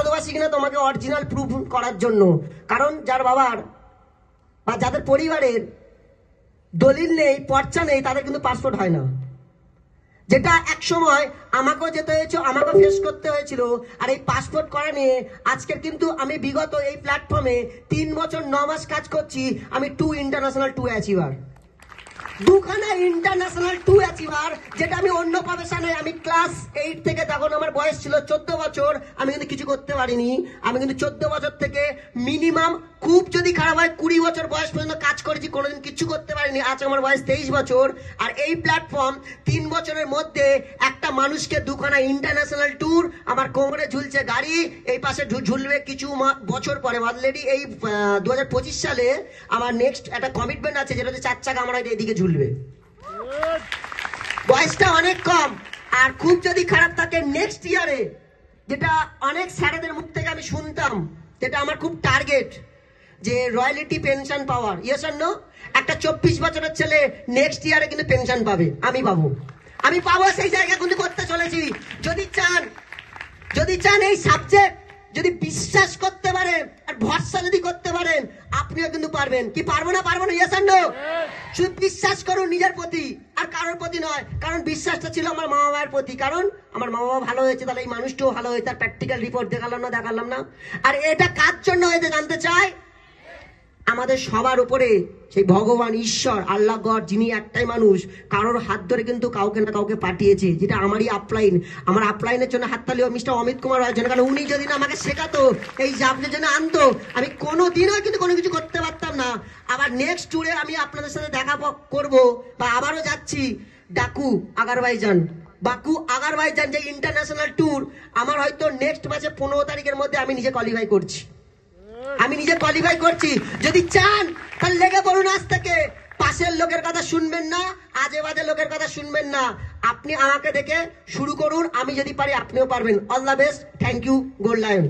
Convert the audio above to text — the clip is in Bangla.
ভালোবাসি কিনা তোমাকে অরিজিনাল প্রুফ করার জন্য। কারণ যার বাবার বা যাদের পরিবারের দলিল নেই, পর্চা নেই, তাদের কিন্তু পাসপোর্ট হয় না। যেটা এক সময় আমাকেও যেতে হয়েছিল, আমাকেও ফেস করতে হয়েছিল। আর এই পাসপোর্ট করা নিয়ে আজকের কিন্তু আমি বিগত এই প্ল্যাটফর্মে 3 বছর 9 মাস কাজ করছি। আমি 2 ইন্টারন্যাশনাল 2 অ্যাচিভার, 2খানা ইন্টারন্যাশনাল 2 অ্যাচিভার, যেটা আমি অন্য প্রফেশনে, আমি ক্লাস 8 থেকে, তখন আমার বয়স ছিল 14 বছর, আমি কিন্তু কিছু করতে পারিনি। আমি কিন্তু 14 বছর থেকে মিনিমাম, খুব যদি খারাপ হয় 20 বছর বয়স পর্যন্ত কাজ করেছি, কোনোদিন কিছু করতে পারিনি। আজ আমার বয়স 23 বছর। আর এই প্ল্যাটফর্ম 3 বছরের মধ্যে একটা মানুষকে 2খানা ইন্টারন্যাশনাল ট্যুর, আমার কোমরে ঝুলছে গাড়ি, এই পাশে ঝুলবে কিছু বছর পরে। অলরেডি এই 2025 সালে আমার নেক্সট একটা কমিটমেন্ট আছে, যেটা হচ্ছে 4 চাকা আমার এদিকে ঝুলবে। বয়সটা অনেক কম। আর খুব যদি খারাপ থাকে নেক্সট ইয়ারে, যেটা অনেক স্যারেদের মুখ থেকে আমি শুনতাম, যেটা আমার খুব টার্গেট, যে রয়্যালিটি পেনশন পাওয়ার। ইয়েস আর নো? একটা 24 বছরের ছেলে নেক্সট ইয়ারে কিন্তু পেনশন পাবে, আমি পাবো, সেই জায়গা কিন্তু করতে চলেছি। যদি চান এই সাবজেক্ট যদি বিশ্বাস করতে পারেন আর ভরসা যদি করতে পারেন, আপনিও কিন্তু পারবেন। কি পারবো না? ইয়েস আর নো? শুধু বিশ্বাস করুন নিজের প্রতি, আর কারোর প্রতি নয়। কারণ বিশ্বাসটা ছিল আমার মা বাবার প্রতি। কারণ আমার মা বাবা ভালো হয়েছে, তাহলে এই মানুষটাও ভালো হয়েছে। তার প্র্যাকটিক্যাল রিপোর্ট দেখালাম না। আর এটা কার জন্য হয়েছে জানতে চাই? আমাদের সবার উপরে সেই ভগবান, ঈশ্বর, আল্লাহ গড, যিনি একটাই মানুষ, কারোর হাত ধরে কিন্তু কাউকে না কাউকে পাঠিয়েছে। যেটা আমারই আপলাইন, আমার আপলাইনের জন্য হাততালি মিস্টার অমিত কুমার রায়ের জন্য। কারণ উনি যদি না আমাকে শেখাতো, এই জাবনের জন্য আনতো, আমি কোনোদিনও কিন্তু কোনো কিছু করতে পারতাম না। আবার নেক্সট ট্যুরে আমি আপনাদের সাথে দেখা করব, বা আবারও যাচ্ছি বাকু আগারবাইজান, যে ইন্টারন্যাশনাল ট্যুর। আমার হয়তো নেক্সট মাসে 15 তারিখের মধ্যে আমি নিজে কোয়ালিফাই করছি। যদি চান তাহলে লেগে পড়ুন আজ থেকে। পাশের লোকের কথা শুনবেন না, আজে বাজে লোকের কথা শুনবেন না। আপনি আমাকে দেখে শুরু করুন, আমি যদি পারি আপনিও পারবেন। All the best, thank you, Gold lion.